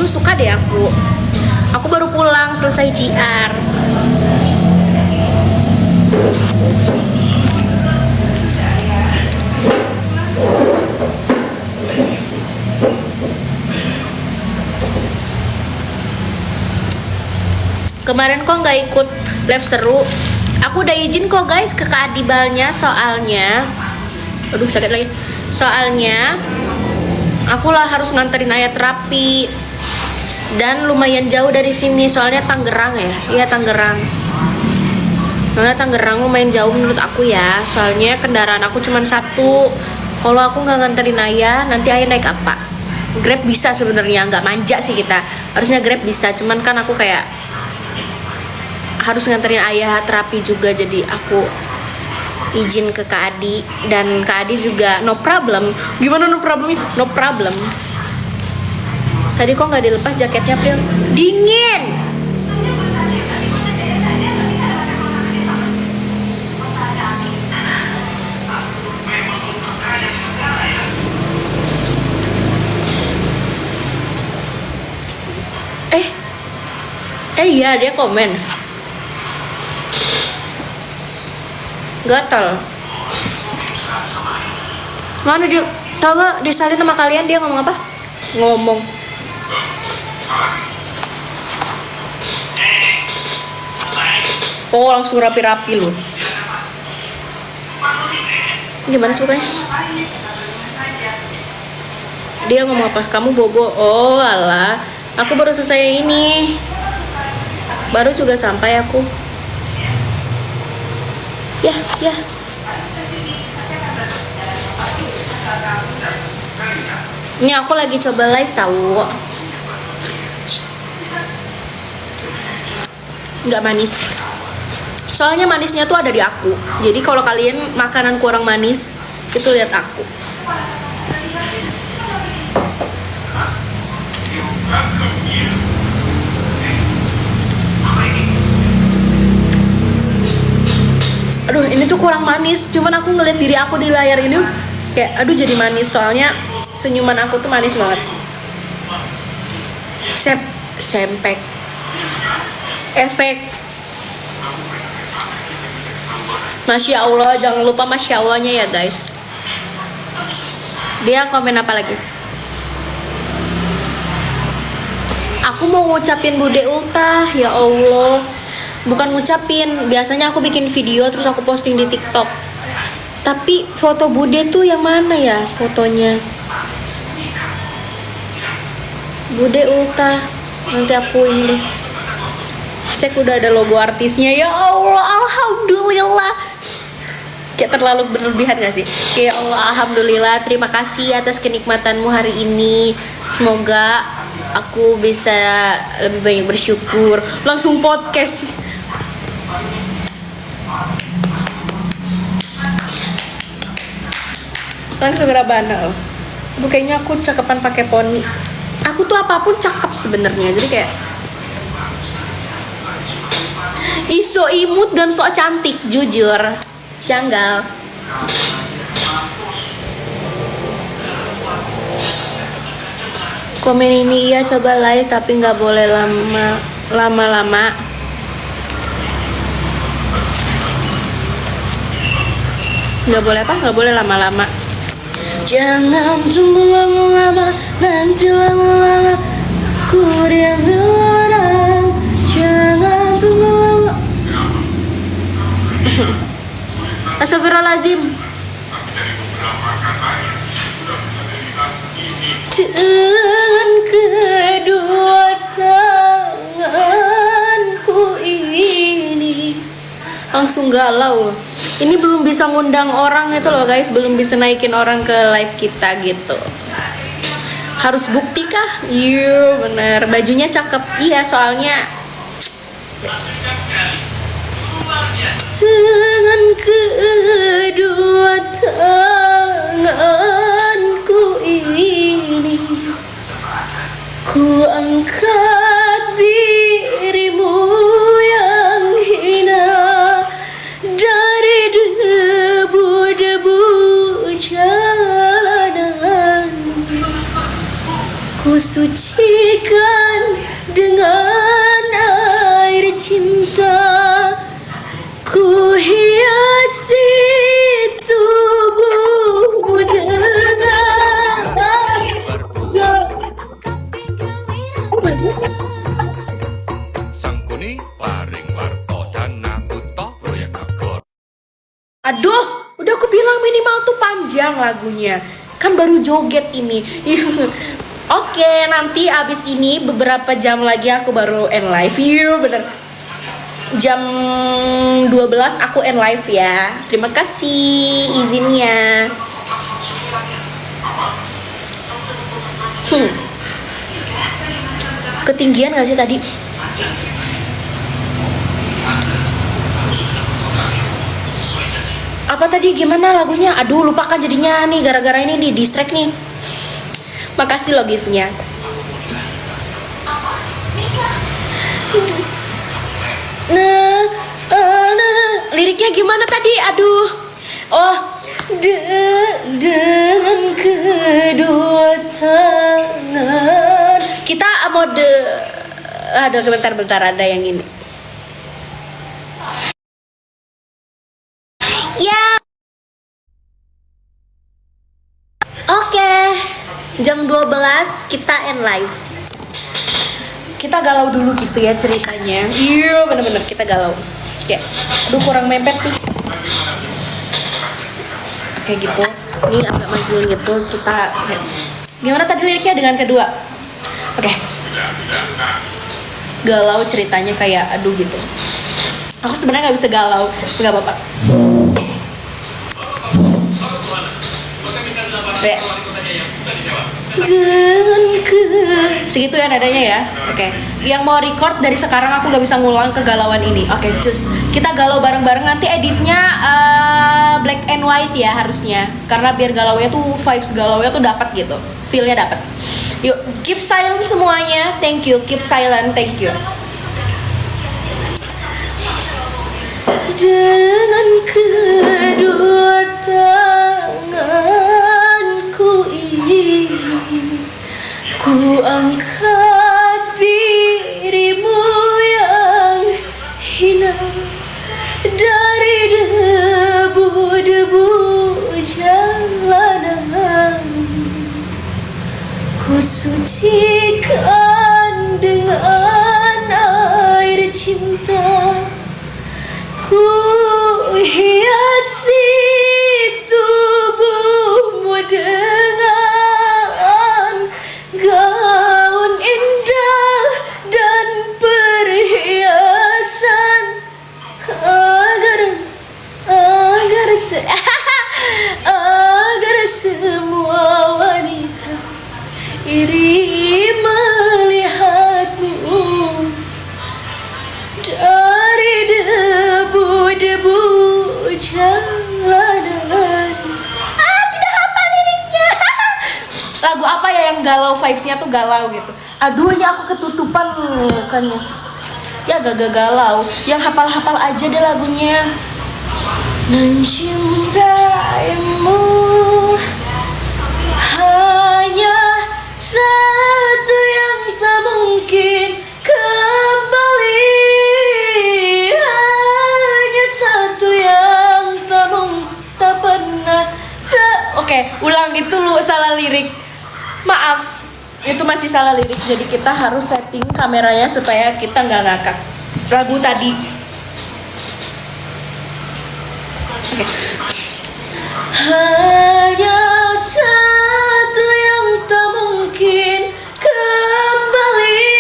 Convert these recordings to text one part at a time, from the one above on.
suka deh aku. Aku baru pulang selesai JR. Kemarin kok nggak ikut live seru? Aku udah izin kok guys ke keadibalnya, soalnya aduh sakit lagi. Soalnya aku lah harus nganterin Ayah terapi dan lumayan jauh dari sini, soalnya Tangerang ya. Iya Tangerang. Soalnya Tangerang lumayan jauh menurut aku ya. Soalnya kendaraan aku cuma satu. Kalau aku nggak nganterin Ayah, nanti Ayah naik apa? Grab bisa sebenarnya, nggak manja sih kita. Harusnya Grab bisa, cuman kan aku kayak harus nganterin Ayah terapi juga, jadi aku izin ke Kak Adi, dan Kak Adi juga no problem. Gimana no problem? No problem. Tadi kok nggak dilepas jaketnya, Pril? Dingin. Iya dia komen. Gatal. Mana dia? Coba disalin sama kalian, dia ngomong apa? Ngomong. Oh langsung rapi-rapi loh. Gimana sukanya? Dia ngomong apa? Kamu bobo. Oh alah. Aku baru selesai ini. Baru juga sampai aku. Ya. Ini aku lagi coba live tahu. Nggak manis. Soalnya manisnya tuh ada di aku. Jadi kalau kalian makanan kurang manis, itu lihat aku. Aduh, ini tuh kurang manis. Cuman aku ngeliat diri aku di layar ini kayak aduh jadi manis, soalnya senyuman aku tuh manis banget. Sempek. Efek. Masya Allah, jangan lupa Masya Allahnya ya guys. Dia komen apa lagi? Aku mau ngucapin Bude Ultah, ya Allah. Bukan ngucapin, biasanya aku bikin video terus aku posting di TikTok. Tapi foto Bude tuh yang mana ya fotonya? Bude Ultah. Nanti aku ini deh. Saya udah ada logo artisnya, ya Allah, alhamdulillah. Kayak terlalu berlebihan gak sih? Ya Allah, alhamdulillah. Terima kasih atas kenikmatanmu hari ini. Semoga aku bisa lebih banyak bersyukur. Langsung podcast. Langsung Rabana. Aduh, kayaknya aku cakepan pakai poni. Aku tuh apapun cakep sebenarnya. Jadi kayak iso imut dan sok cantik, jujur. Janggal. Komen ini iya coba live tapi nggak boleh lama-lama. Nggak boleh apa? Nggak boleh lama-lama. Jangan tunggu lama-lama, nanti lama-lama ku diambil orang. Jangan tunggu lama. Astagfirullahaladzim. Dengan kedua tanganku ini. Langsung galau. Ini belum bisa ngundang orang itu loh guys, belum bisa naikin orang ke live kita gitu. Harus bukti kah? Iya bener, bajunya cakep. Iya soalnya yes. Dengan kedua tanganku ini ku angkat dirimu yang hina dari debu-debu jalanan. Ku ku sucikan dengan air cinta, ku hiasi tubuhmu dengan Sangkuni paring warto dana buto proyek agor. Aduh, udah aku bilang minimal tuh panjang lagunya. Kan baru joget ini. Oke, nanti abis ini beberapa jam lagi aku baru end live. Iya, bener. Jam 12 aku end live ya. Terima kasih izinnya. Ketinggian gak sih tadi? Apa tadi, gimana lagunya? Aduh, lupa kan jadinya nih, gara-gara ini di distract nih. Makasih lo gift-nya. Liriknya gimana tadi? Aduh. Oh, dengan kedua tangan. Kita mode. Aduh, bentar ada yang ini. Ya. Oke. Jam 12 kita end live. Kita galau dulu gitu ya ceritanya. Iya, bener-bener kita galau. Oke. Aduh, kurang mepet nih. Oke gitu. Ini agak maju gitu. Kita gimana tadi liriknya dengan kedua? Oke. Galau ceritanya kayak aduh gitu. Aku sebenarnya nggak bisa galau, nggak apa-apa. Yes. Segitu ya nadanya ya. Oke. Yang mau record dari sekarang aku nggak bisa ngulang kegalauan ini. Oke, cus. Kita galau bareng-bareng, nanti editnya black and white ya harusnya. Karena biar galaunya tuh vibes galaunya tuh dapat gitu. Feel-nya dapat. Yuk, keep silent semuanya. Thank you. Keep silent. Thank you. Dengan kedua tanganku ini ku angkat dirimu yang hina dari debu-debu jalanan, ku sucikan dengan air cinta, ku hiasi tubuhmu dengan gaun indah dan perhiasan agar semua wanita iri melihatmu dari debu-debu jalanan. Tidak hafal liriknya. Lagu apa ya yang galau, vibes-nya tuh galau gitu. Aduh, ya aku ketutupan mukanya. Ya gak galau. Yang hafal-hafal aja deh lagunya. Mencintaimu hanya satu yang tak mungkin kembali, hanya satu yang tak pernah Oke, ulang itu lu salah lirik. Maaf, itu masih salah lirik. Jadi kita harus setting kameranya supaya kita nggak ngakak. Lagu tadi. Oke. Hanya satu yang tak mungkin kembali,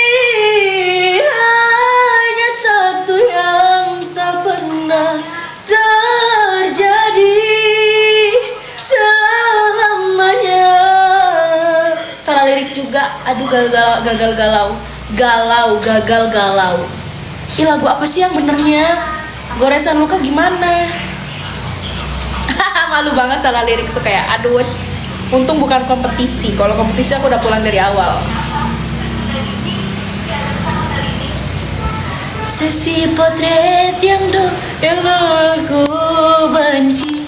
hanya satu yang tak pernah terjadi selamanya. Salah lirik juga. Aduh, gagal galau. Ih, lagu apa sih yang benernya? Goresan luka gimana? Malu banget salah lirik tuh, kayak aduh. Untung bukan kompetisi. Kalau kompetisi aku udah pulang dari awal. Sesi potret yang aku benci.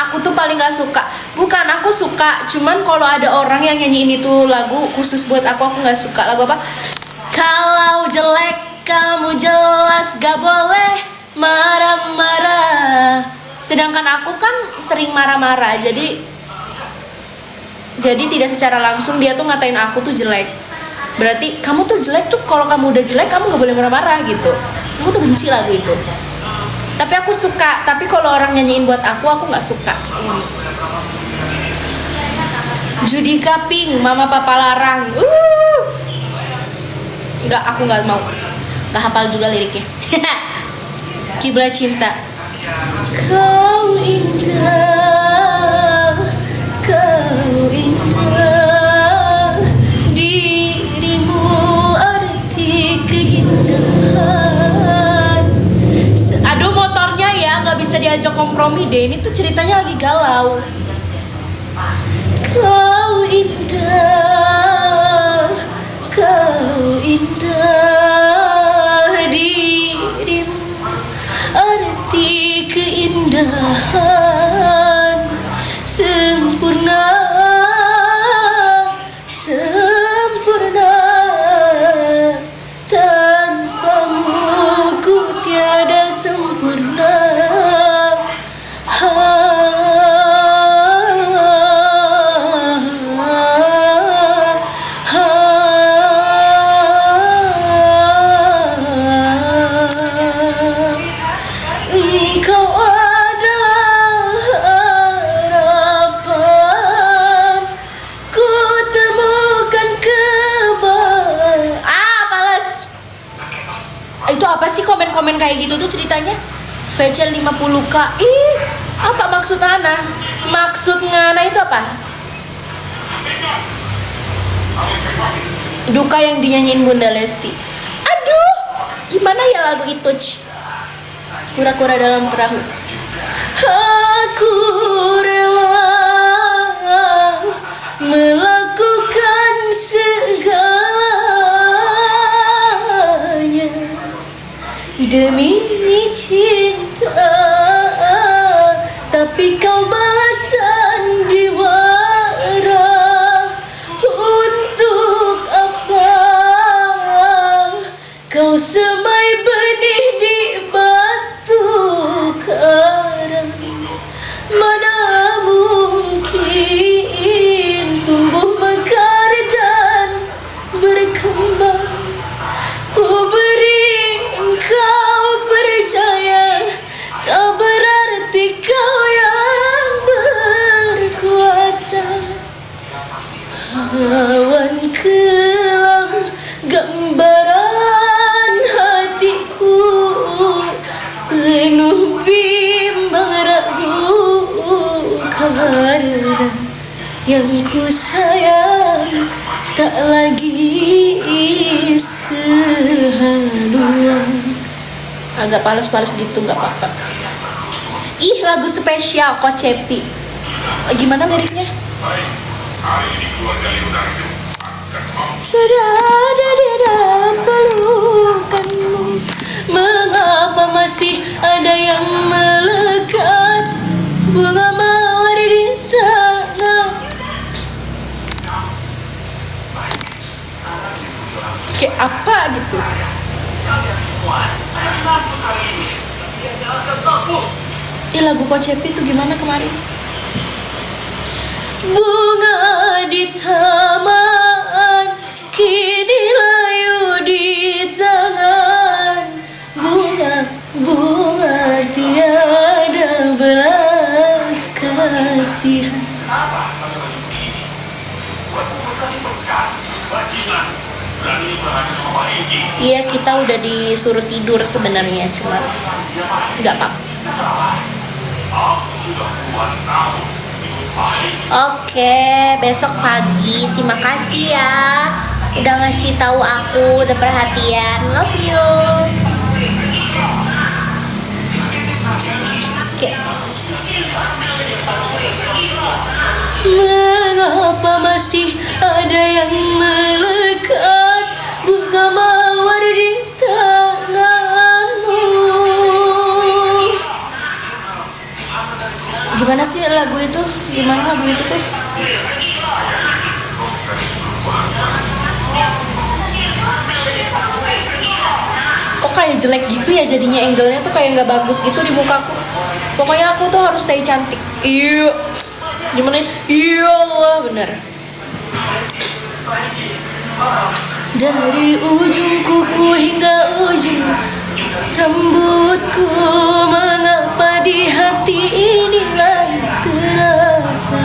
Aku aku tuh paling gak suka. Bukan, aku suka, cuman kalau ada orang yang nyanyiin itu lagu khusus buat aku gak suka. Lagu apa? Kalau jelek kamu jelas gak boleh marah-marah. Sedangkan aku kan sering marah-marah, jadi tidak secara langsung dia tuh ngatain aku tuh jelek. Berarti kamu tuh jelek tuh, kalau kamu udah jelek kamu gak boleh marah-marah gitu. Kamu tuh benci lagu itu. Tapi aku suka, tapi kalau orang nyanyiin buat aku nggak suka. Judika Pink, Mama Papa Larang. Nggak, aku nggak mau. Nggak hafal juga liriknya. Kiblat Cinta. Kau indah, kau indah, dirimu arti keindahan. Aduh, motornya ya nggak bisa diajak kompromi deh. Ini tuh ceritanya lagi galau. Kau indah, kau indah, dirimu arti keindahan, sempurna, sempurna, tanpamu ku tiada sempurna. Engkau adalah harapan, ku temukan balas. Itu apa sih komen-komen kayak gitu tuh ceritanya? VC 50k. Ih, apa maksud Ana? Maksud Ngana itu apa? Duka yang dinyanyiin Bunda Lesti. Aduh, gimana ya lagu itu? Kura-kura dalam perahu. Aku rela melakukan segalanya demi cinta, tapi kau balas sandiwara. Untuk apa kau semai benih di batu karang? Mana mungkin tumbuh mekar dan berkembang. Ku beri engkau percaya, tak berarti kau yang berkuasa. Awan kelam gambaran hatiku, penuh bimbang ragu, karena yang ku sayang tak lagi sehaluan. Agak palas-palas gitu, nggak apa-apa. Ih, lagu spesial Kocepi. Gimana liriknya? Sudah ada di dalam pelukanmu, mengapa masih ada yang melekat? Bunga mawar di tangan. Kayak apa gitu? Lagu Kocepi itu gimana kemarin? Bunga di taman, kini layu di tangan. Bunga tiada belas kasihan. Iya, kita udah disuruh tidur sebenarnya, cuma nggak apa-apa. Oke, besok pagi. Terima kasih ya udah ngasih tahu aku, udah perhatian. Love you. Oke. Mengapa masih ada yang melekat? Bunga mawar di tanganmu. Gimana sih lagu itu? Gimana lagu itu tuh? Kok kayak jelek gitu ya jadinya, angle-nya tuh kayak nggak bagus gitu di mukaku. Pokoknya aku tuh harus stay cantik. Iya. Gimana? Iya Allah, bener. Dari ujung kuku hingga ujung rambutku, mengapa di hati ini lain terasa,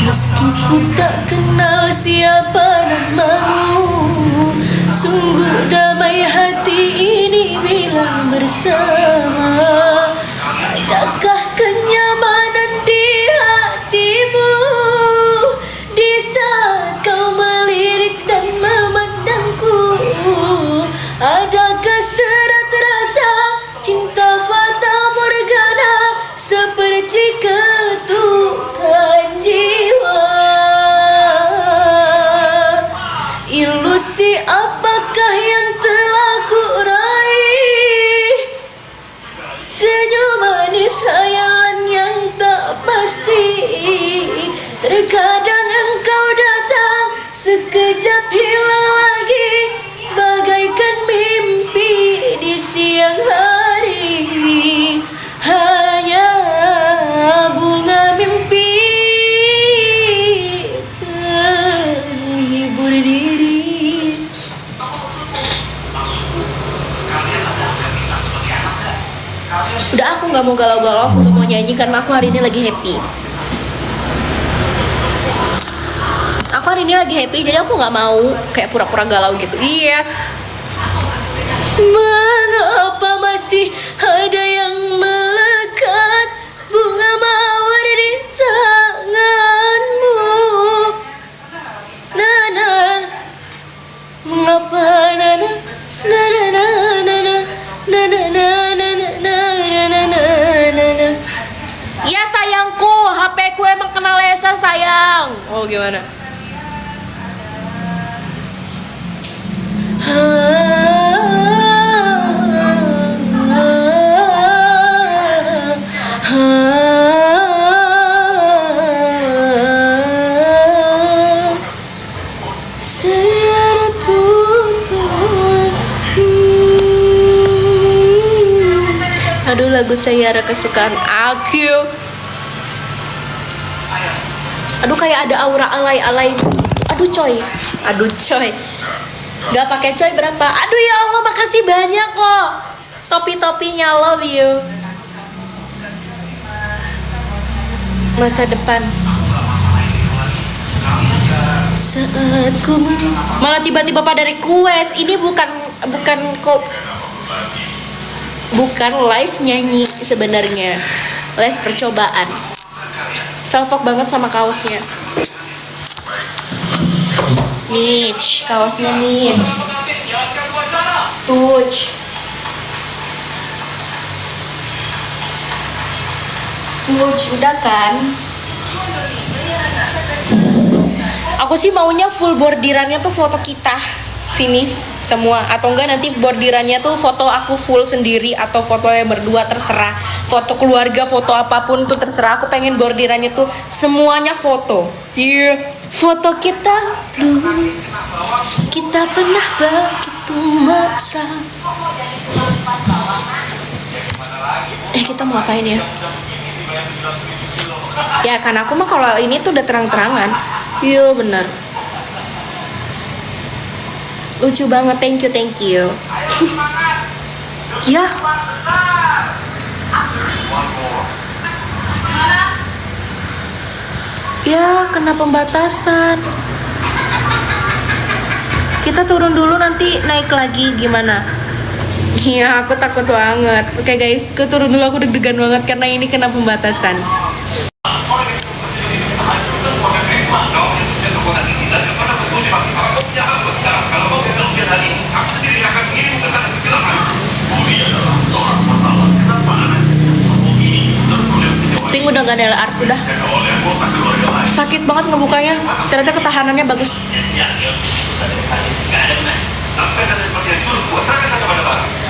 meski ku tak kenal siapa namamu. Sungguh damai hati ini bila bersama. Adakah kenyamanan di hatimu di saat kau melirik dan memandangku? Adakah seret rasa cinta fata morgana seperti ketukan jiwa? Ilusi apakah yang telah ku raih? Senyum manis hayalan yang tak pasti. Terkadang engkau datang, sekejap hilang lagi, bagaikan mimpi di siang hari. Hanya bunga mimpi terhibur diri. Udah, aku nggak mau galau-galau, aku nggak mau nyanyi karena aku hari ini lagi happy. Aku hari ini lagi happy, jadi aku nggak mau kayak pura-pura galau gitu. Yes. Mengapa masih ada yang melekat bunga mawar di tanganmu? Nana, mengapa nana, nana, nana, nana, nana, nana, nana. Ya sayangku, HP ku emang kena lesan sayang. Oh gimana? Aduh, lagu Sayara kesukaan aku. Aduh, kayak ada aura alay-alay. Aduh coy. Gak pakai coy berapa? Aduh ya Allah, makasih banyak loh. Topi-topinya, love you. Masa depan. Saat ku malah tiba-tiba pada request. Ini bukan live nyanyi sebenarnya. Live percobaan. Salfok banget sama kaosnya. Niche, kaosnya niche. Tuch. Udah kan? Aku sih maunya full bordirannya tuh foto kita sini semua, atau enggak nanti bordirannya tuh foto aku full sendiri atau foto yang berdua, terserah. Foto keluarga, foto apapun tuh terserah. Aku pengen bordirannya tuh semuanya foto. Iya, foto kita dulu. Kita pernah begitu mesra. Kita mau ngapain ya? Ya kan aku mah kalau ini tuh udah terang-terangan. Iya benar. Lucu banget, thank you. Ya. Ya, kena pembatasan. Kita turun dulu, nanti naik lagi gimana? Iya, aku takut banget. Oke guys, aku turun dulu, aku deg-degan banget karena ini kena pembatasan. Pink udah gak ada art, udah sakit banget ngebukanya. Ternyata ketahanannya bagus.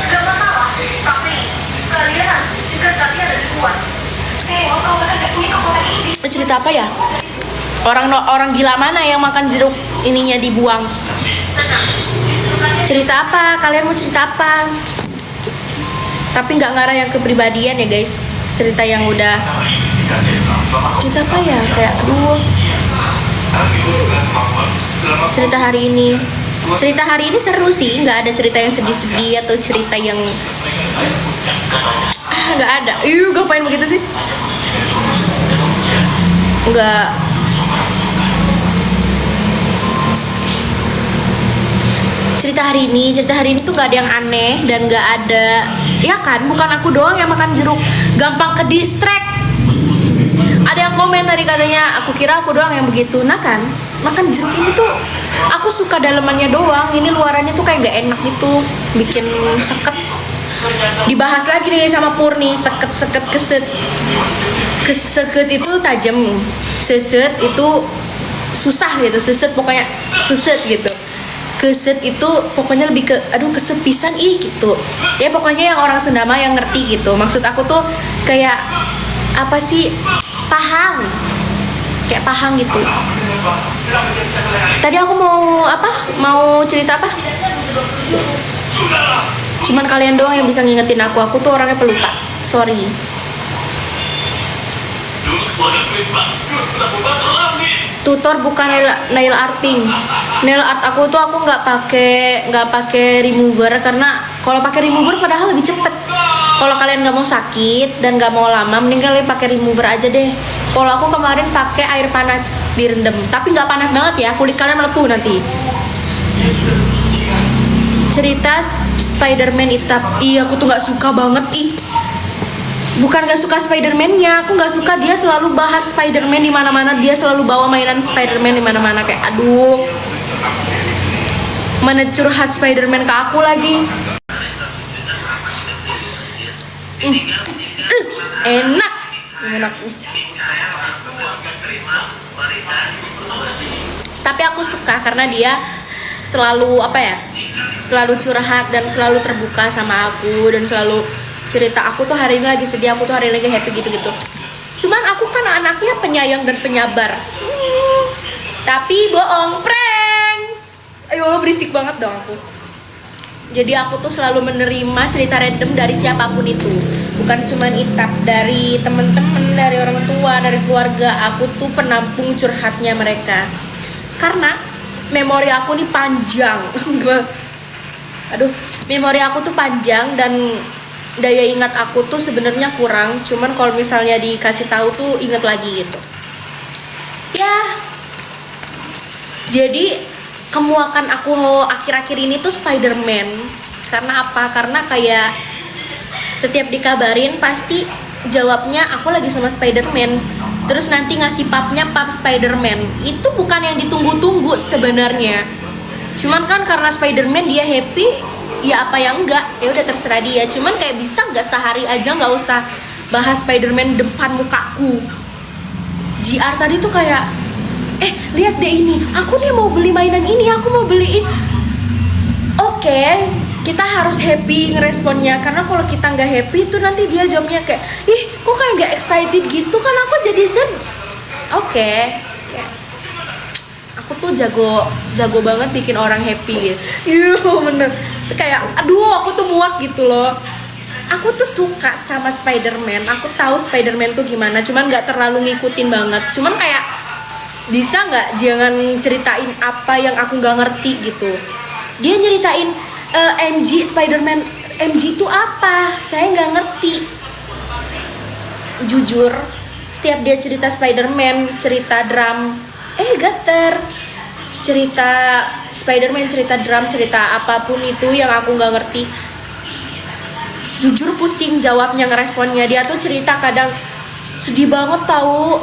Gak masalah, tapi kalian harus buktikan kalian lebih kuat. Cerita apa ya? Orang gila mana yang makan jeruk ininya dibuang? Cerita apa? Kalian mau cerita apa? Tapi nggak ngarah yang kepribadian ya guys. Cerita yang udah. Cerita apa ya? Kayak aduh. Cerita hari ini. Cerita hari ini seru sih. Nggak ada cerita yang sedih-sedih atau cerita yang nggak ada. Ngapain begitu sih? Nggak. Cerita hari ini tuh gak ada yang aneh dan gak ada, ya kan, bukan aku doang yang makan jeruk gampang ke distract. Ada yang komen tadi katanya, aku kira aku doang yang begitu. Nah kan, makan jeruk ini tuh aku suka dalemannya doang, ini luarannya tuh kayak gak enak gitu, bikin seket. Dibahas lagi nih sama Purni, seket keset. Keseket itu tajam, seset itu susah gitu, seset pokoknya seset gitu. Keset itu pokoknya lebih ke aduh keset pisan gitu ya, pokoknya yang orang Sundama yang ngerti gitu. Maksud aku tuh kayak apa sih, pahang, kayak pahang gitu. Tadi aku mau cerita apa, cuman kalian doang yang bisa ngingetin aku tuh orangnya pelupa, sorry. Tutor bukan nail arting. Nail art aku nggak pakai remover, karena kalau pakai remover padahal lebih cepet. Kalau kalian nggak mau sakit dan nggak mau lama, mending kalian pakai remover aja deh. Kalau aku kemarin pakai air panas direndam, tapi nggak panas banget ya, kulit kalian melepuh nanti. Cerita Spider-Man hitam. Iya, aku tuh nggak suka banget Bukan gak suka Spider-Man-nya, aku gak suka dia selalu bahas Spider-Man di mana-mana, dia selalu bawa mainan Spider-Man di mana-mana, kayak aduh. Mana curhat Spider-Man ke aku lagi. Enak. Tapi aku suka karena dia selalu selalu curhat dan selalu terbuka sama aku dan selalu cerita aku tuh hari ini lagi sedih, aku tuh hari ini lagi happy gitu-gitu. Cuman aku kan anaknya penyayang dan penyabar. Tapi bohong, prank. Ayo, berisik banget dong aku. Jadi aku tuh selalu menerima cerita random dari siapapun itu. Bukan cuman Itap, dari temen-temen, dari orang tua, dari keluarga. Aku tuh penampung curhatnya mereka. Karena memori aku nih panjang. Memori aku tuh panjang dan daya ingat aku tuh sebenarnya kurang, cuman kalau misalnya dikasih tahu tuh inget lagi gitu. Ya, jadi kemuakan aku akhir-akhir ini tuh Spider-Man. Karena apa? Karena kayak setiap dikabarin pasti jawabnya aku lagi sama Spider-Man. Terus nanti ngasih papnya pap Spider-Man. Itu bukan yang ditunggu-tunggu sebenarnya. Cuman kan karena Spider-Man dia happy, ya apa yang enggak, ya udah terserah dia. Cuman kayak bisa nggak sehari aja nggak usah bahas Spider-Man depan mukaku. JR tadi tuh kayak lihat deh ini, aku nih mau beli mainan ini, aku mau beliin. Oke, kita harus happy ngeresponnya, karena kalau kita nggak happy itu nanti dia jawabnya kayak kok kayak nggak excited gitu kan, aku jadi sedih. Oke. Aku tuh jago banget bikin orang happy gitu. Bener. Kayak aduh, aku tuh muak gitu loh. Aku tuh suka sama Spider-Man. Aku tahu Spider-Man tuh gimana, cuman nggak terlalu ngikutin banget. Cuman kayak bisa nggak jangan ceritain apa yang aku nggak ngerti gitu. Dia nyeritain MG Spider-Man. MG itu apa? Saya nggak ngerti. Jujur, setiap dia cerita Spider-Man, cerita drum, gater, cerita Spider-Man, cerita drum, cerita apapun itu yang aku nggak ngerti, jujur pusing jawabnya, ngeresponnya. Dia tuh cerita kadang sedih banget tahu,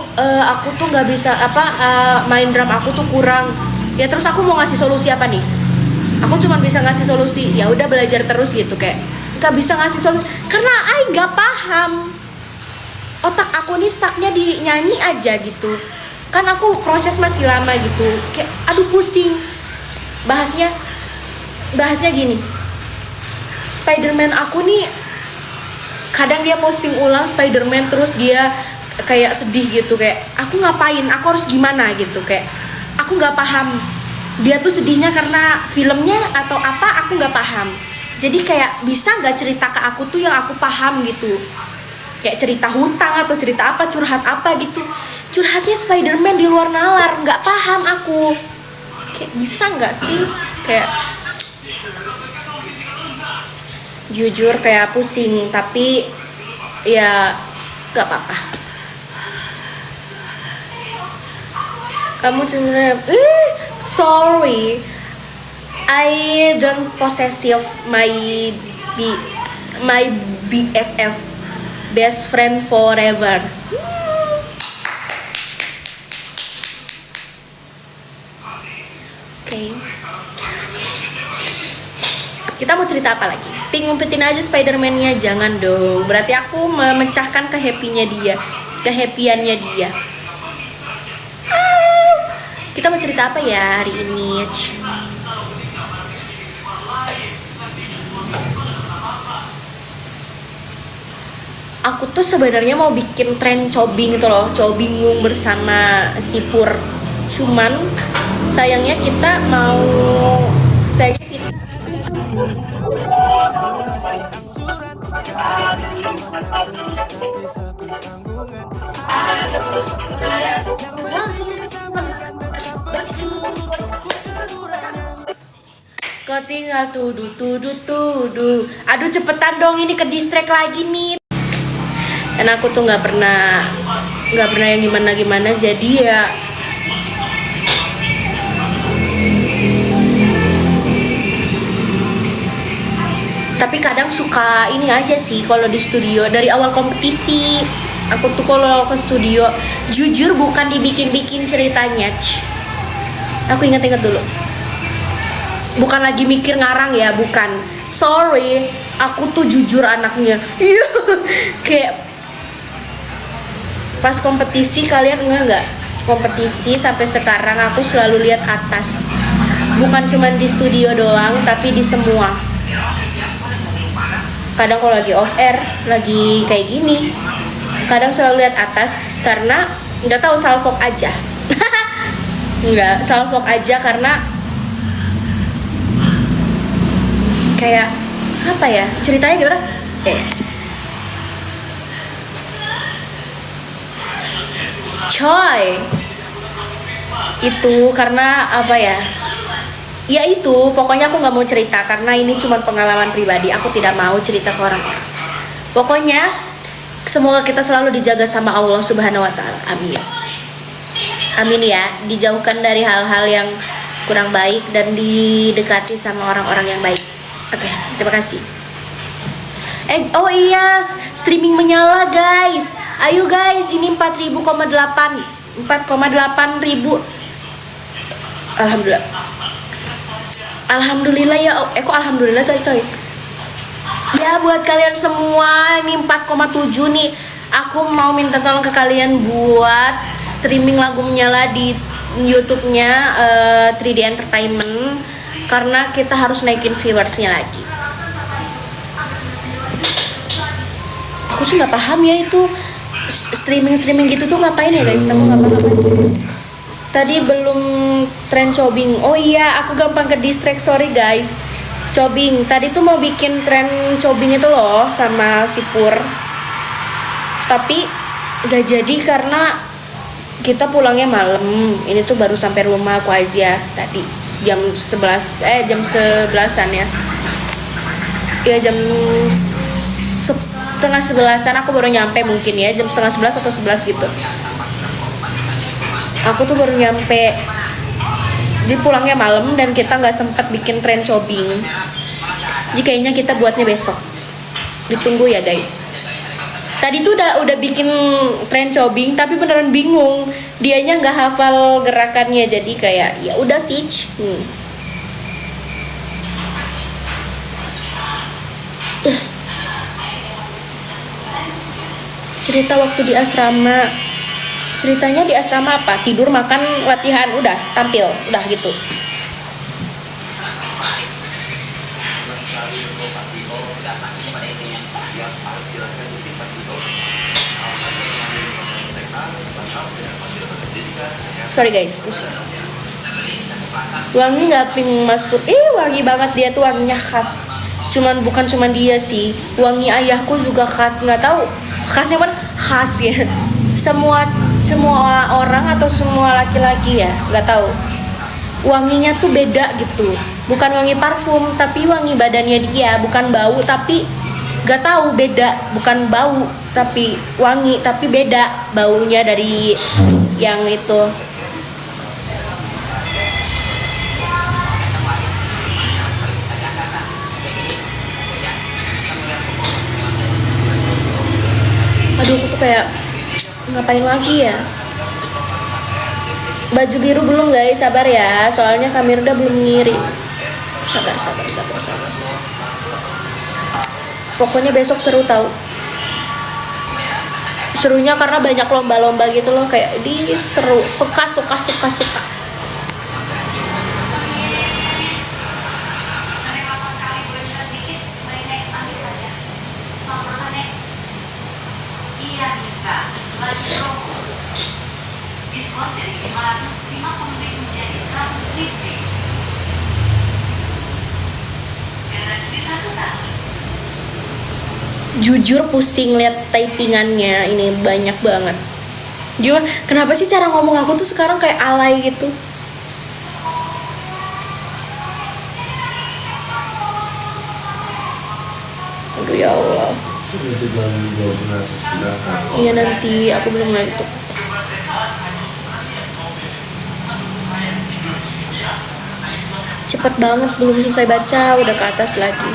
aku tuh nggak bisa main drum aku tuh kurang. Ya terus aku mau ngasih solusi apa nih? Aku cuma bisa ngasih solusi, ya udah belajar terus gitu, kayak nggak bisa ngasih solusi karena nggak paham. Otak aku nih stucknya di nyanyi aja gitu. Kan aku proses masih lama gitu, kayak aduh pusing. Bahasnya gini, Spider-Man aku nih kadang dia posting ulang Spider-Man, terus dia kayak sedih gitu, kayak aku ngapain, aku harus gimana gitu, kayak aku nggak paham dia tuh sedihnya karena filmnya atau apa, aku nggak paham. Jadi kayak bisa nggak cerita ke aku tuh yang aku paham gitu, kayak cerita hutang atau cerita apa, curhat apa gitu. Curhatnya Spider-Man di luar nalar, nggak paham aku. Kayak bisa nggak sih, kayak jujur kayak pusing, tapi ya nggak apa-apa. Kamu sebenarnya sorry, I don't possessive my BFF, best friend forever. Oke. Kita mau cerita apa lagi? Pink ngumpetin aja Spider-Man-nya, jangan dong. Berarti aku memecahkan kehappy-nya dia, kehappy-annya dia. Kita mau cerita apa ya hari ini? Aku tuh sebenarnya mau bikin tren cobing itu loh, cobingung bersama si Pur. Cuman sayangnya kita kau tinggal tuduh. Aduh cepetan dong, ini ke distract lagi nih. Dan aku tuh nggak pernah yang gimana, jadi ya tapi kadang suka ini aja sih kalau di studio. Dari awal kompetisi aku tuh kalau ke studio jujur bukan dibikin ceritanya. Aku ingat dulu, bukan lagi mikir ngarang ya, bukan, sorry, aku tuh jujur anaknya. Iya. Kayak pas kompetisi, kalian nggak kompetisi sampai sekarang aku selalu lihat atas, bukan cuma di studio doang tapi di semua. Kadang kalau lagi off air, lagi kayak gini, kadang selalu lihat atas karena nggak tahu, salfok aja. Nggak, salfok aja karena kayak apa ya, ceritanya gimana? Coy, itu karena apa ya? Ya itu, pokoknya aku nggak mau cerita karena ini cuma pengalaman pribadi. Aku tidak mau cerita ke orang-orang. Pokoknya semoga kita selalu dijaga sama Allah Subhanahu Wa Taala. Amin. Amin ya, dijauhkan dari hal-hal yang kurang baik dan didekati sama orang-orang yang baik. Oke, terima kasih. Oh iya, streaming menyala guys. Ayo guys, ini 4.000,8 ribu. Alhamdulillah ya. Kok alhamdulillah coy. Ya buat kalian semua, ini 4,7 nih. Aku mau minta tolong ke kalian buat streaming lagu menyala di YouTube-nya 3D Entertainment, karena kita harus naikin viewersnya lagi. Aku sih nggak paham ya itu streaming gitu tuh ngapain ya guys, aku nggak paham. Tadi belum tren cobing. Oh iya, aku gampang ke distract, sorry guys. Cobing, tadi tuh mau bikin tren cobing itu loh sama si Pur, tapi gak jadi karena kita pulangnya malam. Ini tuh baru sampai rumah aku aja tadi jam 11-an ya. Ya jam setengah 11-an aku baru nyampe, mungkin ya jam setengah 11 atau 11 gitu. Aku tuh baru nyampe, jadi pulangnya malam dan kita nggak sempat bikin tren cobing. Jadi kayaknya kita buatnya besok. Ditunggu ya guys. Tadi tuh udah bikin tren cobing tapi beneran bingung. Dianya nggak hafal gerakannya, jadi kayak ya udah sih. Cerita waktu di asrama. Ceritanya di asrama apa? Tidur, makan, latihan, udah tampil, udah gitu. Sorry guys, pusing. Wangi nggak Pink Mas Pur? Wangi banget, dia tuh wanginya khas. Bukan cuman dia sih, wangi ayahku juga khas. Nggak tahu khasnya apa? Khas ya. Semua orang atau semua laki-laki ya, nggak tahu. Wanginya tuh beda gitu. Bukan wangi parfum, tapi wangi badannya dia. Bukan bau, tapi nggak tahu beda. Bukan bau, tapi wangi, tapi beda baunya dari yang itu. Aduh, aku tuh kayak ngapain lagi ya? Baju biru belum guys, sabar ya. Soalnya Kamirda belum ngirim. Sabar. Pokoknya besok seru tahu. Serunya karena banyak lomba-lomba gitu loh, kayak di seru, suka. Jujur pusing lihat typingannya, ini banyak banget. Gimana? Kenapa sih cara ngomong aku tuh sekarang kayak alay gitu? Aduh ya Allah. Iya nanti, aku belum ngantuk. Cepet banget, belum selesai baca, udah ke atas lagi.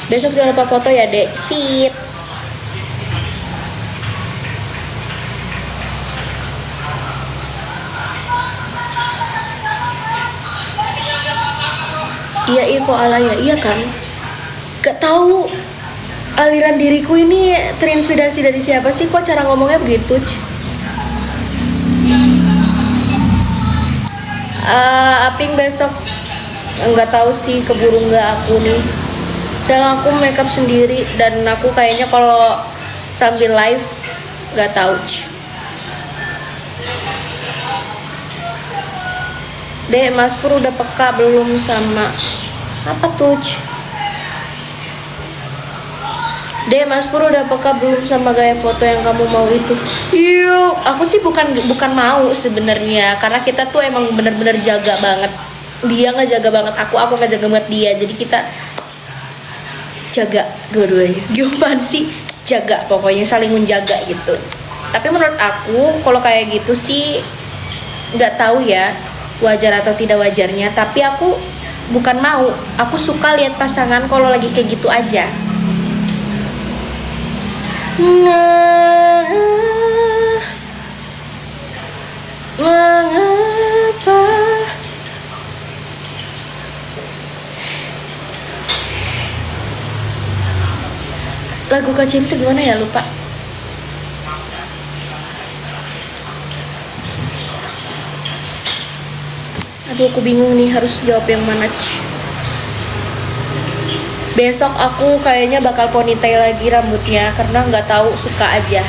Besok jangan lupa foto ya dek. Sip. Iya kok alay ya, iya kan? Gak tahu aliran diriku ini terinspirasi dari siapa sih, kok cara ngomongnya begitu? Aping besok nggak tahu sih, keburu nggak aku nih. Soalnya aku makeup sendiri dan aku kayaknya kalau sambil live nggak tahu. Dek, Mas Pur udah peka belum sama apa tuh? Dek, Mas Pur udah peka belum sama gaya foto yang kamu mau itu? Iya, aku sih bukan mau sebenarnya, karena kita tuh emang bener-bener jaga banget. Dia nggak jaga banget aku nggak jaga banget dia. Jadi kita jaga dua-duanya. Gimana sih? Jaga, pokoknya saling menjaga gitu. Tapi menurut aku kalau kayak gitu sih nggak tahu ya wajar atau tidak wajarnya. Tapi aku bukan mau. Aku suka lihat pasangan kalau lagi kayak gitu aja. Mengapa lagu KCM itu gimana ya, lupa. Aduh, aku bingung nih harus jawab yang mana. Besok aku kayaknya bakal ponytail lagi rambutnya karena nggak tahu, suka aja.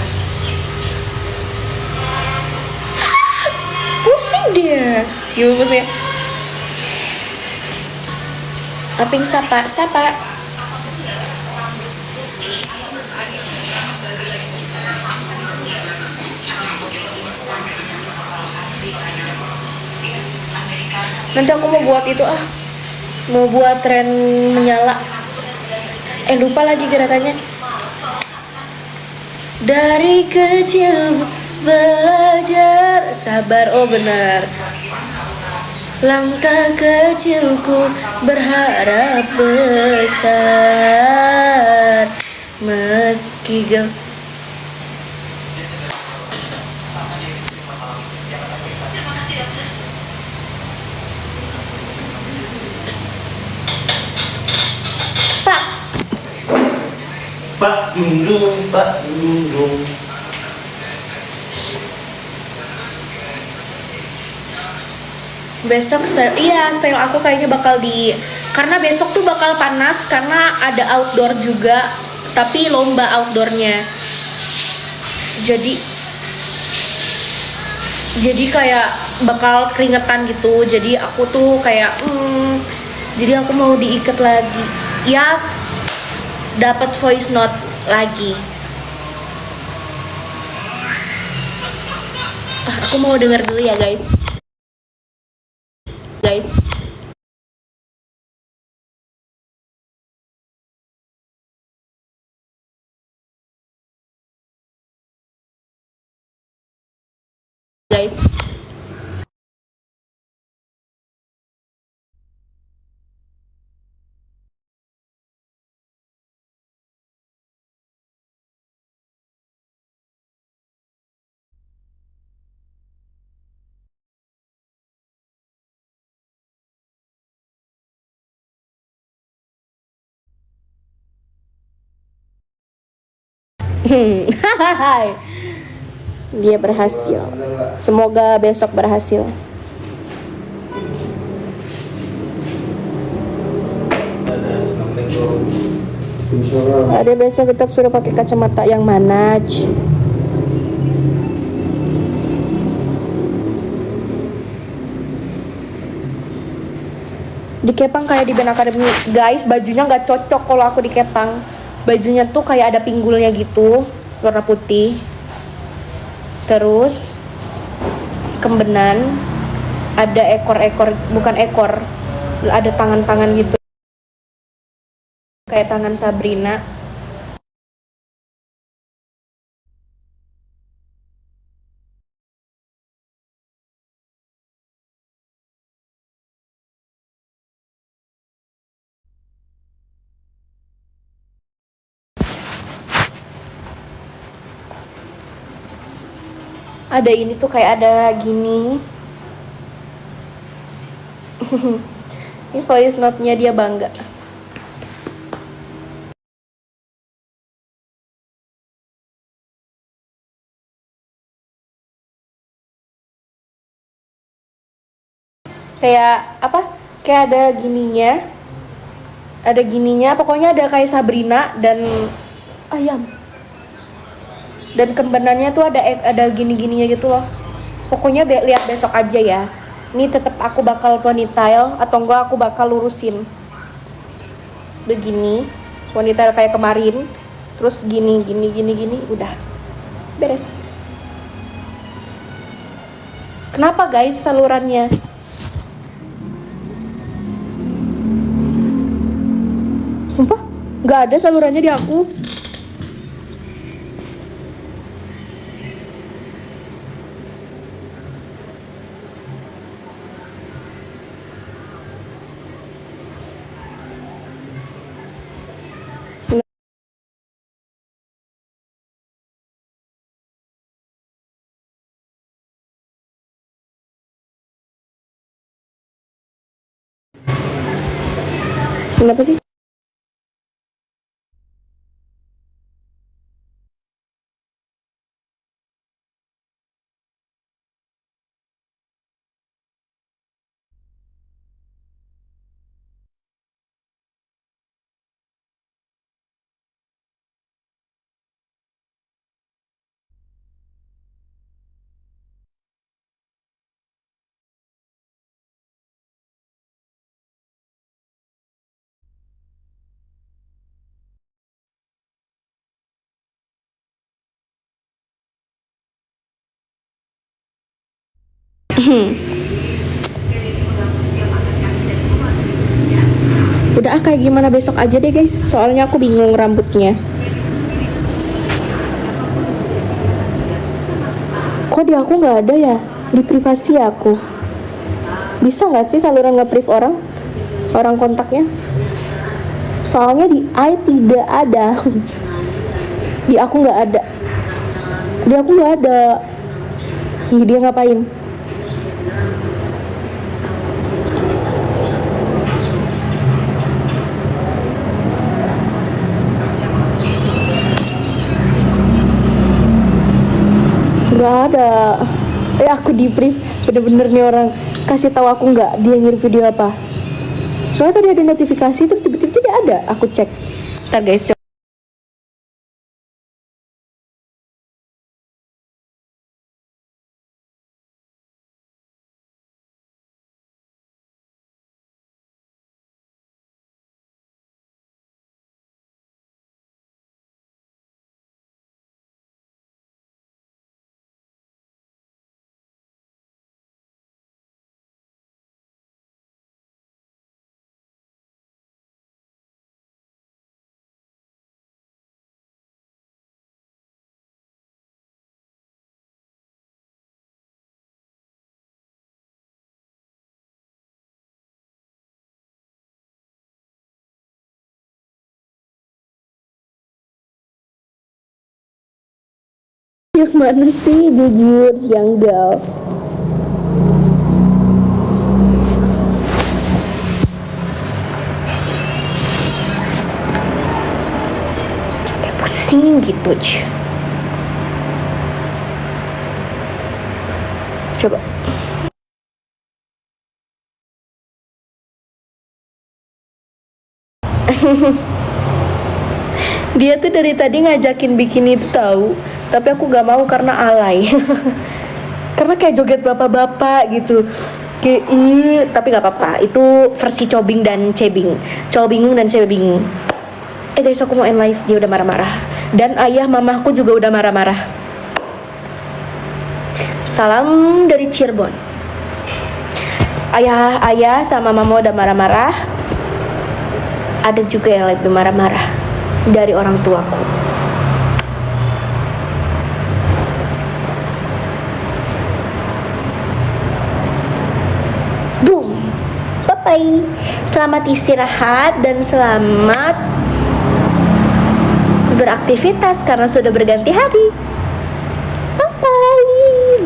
Pusing dia. Gimana pusingnya? Aping sapa. Nanti aku mau buat itu mau buat tren menyala. Lupa lagi gerakannya. Dari kecil belajar sabar, oh benar. Langkah kecilku berharap besar, meski Pak Dundung. Besok style aku kayaknya bakal karena besok tuh bakal panas karena ada outdoor juga, tapi lomba outdoornya. Jadi jadi kayak bakal keringetan gitu. Jadi aku tuh kayak jadi aku mau diikat lagi. Yes, dapat voice note lagi. Aku mau denger dulu ya guys. Guys. Dia berhasil. Semoga besok berhasil. Ada besok kita suruh pakai kacamata yang mana? Di Kepang kayak di Band Academy, guys, bajunya nggak cocok kalau aku di Kepang. Bajunya tuh kayak ada pinggulnya gitu, warna putih. Terus kembenan, ada ekor-ekor, bukan ekor, ada tangan-tangan gitu. Kayak tangan Sabrina. Ada ini tuh kayak ada gini. Ini voice note-nya dia bangga. Kayak apa? Kayak ada gininya. Ada gininya, pokoknya ada kayak Sabrina dan ayam. Dan kembenannya tuh ada gini-gininya gitu loh. Pokoknya lihat besok aja ya. Ini tetap aku bakal ponytail atau enggak aku bakal lurusin. Begini, ponytail kayak kemarin. Terus gini, udah. Beres. Kenapa guys salurannya? Sumpah, nggak ada salurannya di aku. Kenapa sih? Udah kayak gimana besok aja deh guys. Soalnya aku bingung rambutnya. Kok di aku nggak ada ya? Di privasi aku. Bisa nggak sih saluran nge-priv orang kontaknya? Soalnya di I tidak ada. Di aku nggak ada. Di aku nggak ada. Ih, dia ngapain? Nggak ada. Aku di brief bener-bener nih orang kasih tahu aku nggak dia ngirim video apa. Soalnya tadi ada notifikasi terus tiba-tiba tidak ada. Aku cek. Ntar guys. Yang mana sih jujur yang gal? Pusing gitu aja. Coba. Dia tuh dari tadi ngajakin bikin itu tahu, tapi aku gak mau karena alay. Karena kayak joget bapak-bapak gitu. Kayak tapi gak apa-apa. Itu versi Cobing dan Cebing. Cobingung dan Cebing. Guys, aku mau end live. Dia udah marah-marah. Dan ayah mamaku juga udah marah-marah. Salam dari Cirebon. Ayah sama mama udah marah-marah. Ada juga yang lebih marah-marah dari orang tuaku. Boom. Bye-bye. Selamat istirahat dan selamat beraktivitas karena sudah berganti hari. Bye-bye.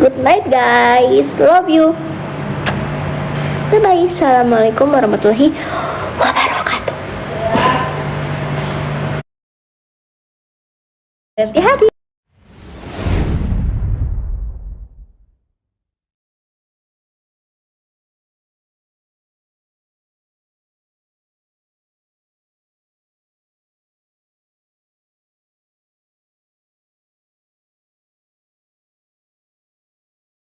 Good night guys. Love you. Bye-bye. Assalamualaikum warahmatullahi wabarakatuh. Ganti hari.